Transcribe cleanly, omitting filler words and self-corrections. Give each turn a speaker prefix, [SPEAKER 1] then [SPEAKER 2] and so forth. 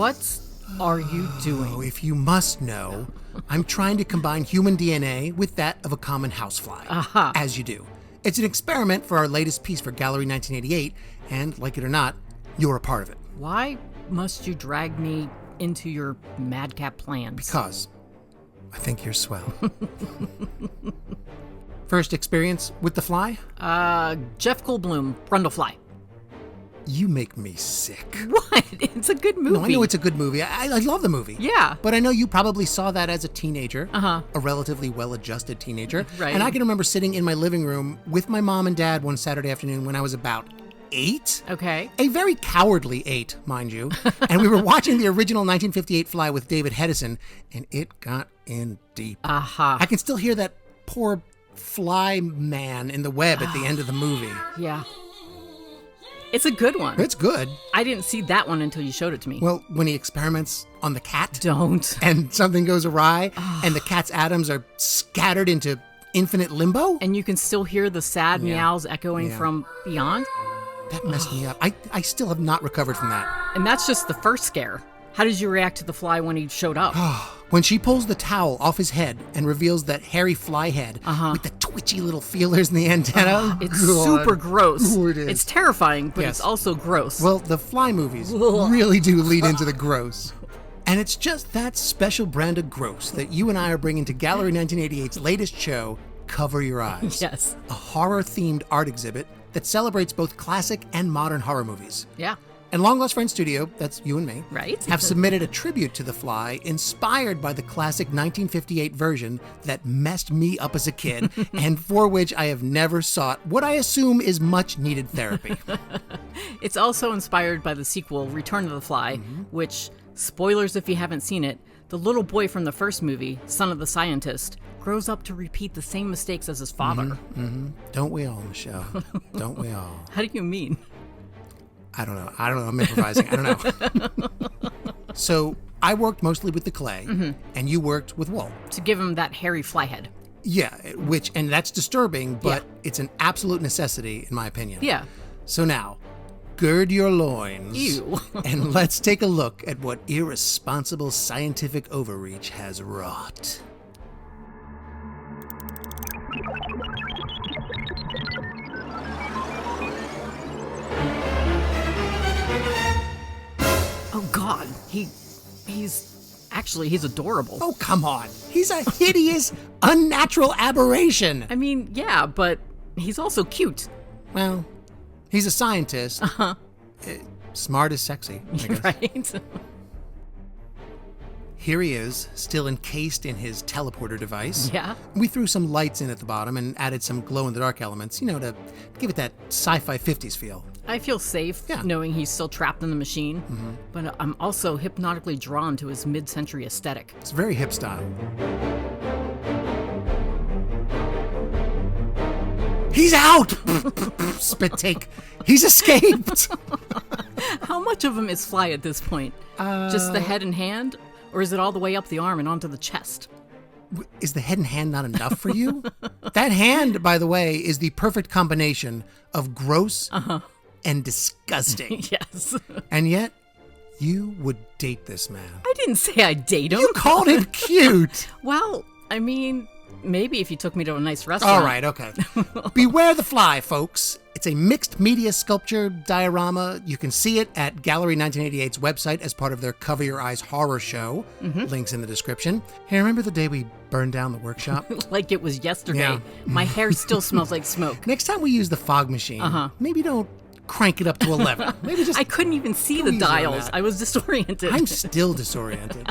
[SPEAKER 1] What are you doing?
[SPEAKER 2] Oh, if you must know, I'm trying to combine human DNA with that of a common housefly.
[SPEAKER 1] Aha.
[SPEAKER 2] As you do. It's an experiment for our latest piece for Gallery 1988, and like it or not, you're a part of it.
[SPEAKER 1] Why must you drag me into your madcap plans?
[SPEAKER 2] Because I think you're swell. First experience with the fly?
[SPEAKER 1] Jeff Goldblum, Brundlefly.
[SPEAKER 2] You make me sick.
[SPEAKER 1] What? It's a good movie.
[SPEAKER 2] No, I know it's a good movie. I love the movie.
[SPEAKER 1] Yeah.
[SPEAKER 2] But I know you probably saw that as a teenager.
[SPEAKER 1] Uh-huh.
[SPEAKER 2] A relatively well-adjusted teenager.
[SPEAKER 1] Right.
[SPEAKER 2] And I can remember sitting in my living room with my mom and dad one Saturday afternoon when I was about 8.
[SPEAKER 1] Okay.
[SPEAKER 2] A very cowardly 8, mind you. And we were watching the original 1958 Fly with David Hedison, and it got in deep.
[SPEAKER 1] Aha.
[SPEAKER 2] I can still hear that poor fly man in the web at the end of the movie.
[SPEAKER 1] Yeah. It's a good one.
[SPEAKER 2] It's good.
[SPEAKER 1] I didn't see that one until you showed it to me.
[SPEAKER 2] Well, when he experiments on the cat.
[SPEAKER 1] Don't.
[SPEAKER 2] And something goes awry, and the cat's atoms are scattered into infinite limbo.
[SPEAKER 1] And you can still hear the sad meows echoing from beyond.
[SPEAKER 2] That messed me up. I still have not recovered from that.
[SPEAKER 1] And that's just the first scare. How did you react to the fly when he showed up?
[SPEAKER 2] When she pulls the towel off his head and reveals that hairy fly head with the twitchy little feelers in the antenna.
[SPEAKER 1] It's super gross.
[SPEAKER 2] Ooh, it is.
[SPEAKER 1] It's terrifying, but
[SPEAKER 2] Yes.
[SPEAKER 1] it's also gross.
[SPEAKER 2] Well, the fly movies really do lead into the gross. And it's just that special brand of gross that you and I are bringing to Gallery 1988's latest show, Cover Your Eyes.
[SPEAKER 1] Yes.
[SPEAKER 2] A horror-themed art exhibit that celebrates both classic and modern horror movies.
[SPEAKER 1] Yeah.
[SPEAKER 2] And Long Lost Friends Studio, that's you and me,
[SPEAKER 1] Right.
[SPEAKER 2] have submitted a tribute to The Fly inspired by the classic 1958 version that messed me up as a kid and for which I have never sought what I assume is much needed therapy.
[SPEAKER 1] It's also inspired by the sequel, Return of the Fly, which, spoilers if you haven't seen it, the little boy from the first movie, son of the scientist, grows up to repeat the same mistakes as his father.
[SPEAKER 2] Don't we all, Michelle? Don't we all?
[SPEAKER 1] How do you mean?
[SPEAKER 2] I don't know. I'm improvising. I don't know. So I worked mostly with the clay, and you worked with wool.
[SPEAKER 1] To give him that hairy fly head.
[SPEAKER 2] Yeah, and that's disturbing, but
[SPEAKER 1] Yeah.
[SPEAKER 2] it's an absolute necessity, in my opinion.
[SPEAKER 1] Yeah.
[SPEAKER 2] So now, gird your loins.
[SPEAKER 1] Ew.
[SPEAKER 2] And let's take a look at what irresponsible scientific overreach has wrought.
[SPEAKER 1] Oh, God. He's adorable.
[SPEAKER 2] Oh, come on. He's a hideous, unnatural aberration.
[SPEAKER 1] I mean, yeah, but he's also cute.
[SPEAKER 2] Well, he's a scientist. Uh-huh. Smart is sexy, I guess.
[SPEAKER 1] Right?
[SPEAKER 2] Here he is, still encased in his teleporter device.
[SPEAKER 1] Yeah.
[SPEAKER 2] We threw some lights in at the bottom and added some glow-in-the-dark elements, to give it that sci-fi 50s feel.
[SPEAKER 1] I feel safe knowing he's still trapped in the machine, but I'm also hypnotically drawn to his mid-century aesthetic.
[SPEAKER 2] It's very hip style. He's out! Spit take. He's escaped!
[SPEAKER 1] How much of him is fly at this point? Just the head and hand? Or is it all the way up the arm and onto the chest?
[SPEAKER 2] Is the head and hand not enough for you? That hand, by the way, is the perfect combination of gross and disgusting.
[SPEAKER 1] Yes.
[SPEAKER 2] And yet, you would date this man.
[SPEAKER 1] I didn't say I'd date him.
[SPEAKER 2] You called him cute.
[SPEAKER 1] Well, I mean, maybe if you took me to a nice restaurant.
[SPEAKER 2] All right, okay. Beware the fly, folks. It's a mixed media sculpture diorama. You can see it at Gallery 1988's website as part of their Cover Your Eyes horror show. Links in the description. Hey, remember the day we burned down the workshop?
[SPEAKER 1] Like it was yesterday.
[SPEAKER 2] Yeah.
[SPEAKER 1] My hair still smells like smoke.
[SPEAKER 2] Next time we use the fog machine, maybe don't crank it up to 11. Maybe just
[SPEAKER 1] I couldn't even see the
[SPEAKER 2] easy on
[SPEAKER 1] dials.
[SPEAKER 2] that.
[SPEAKER 1] I was disoriented.
[SPEAKER 2] I'm still disoriented.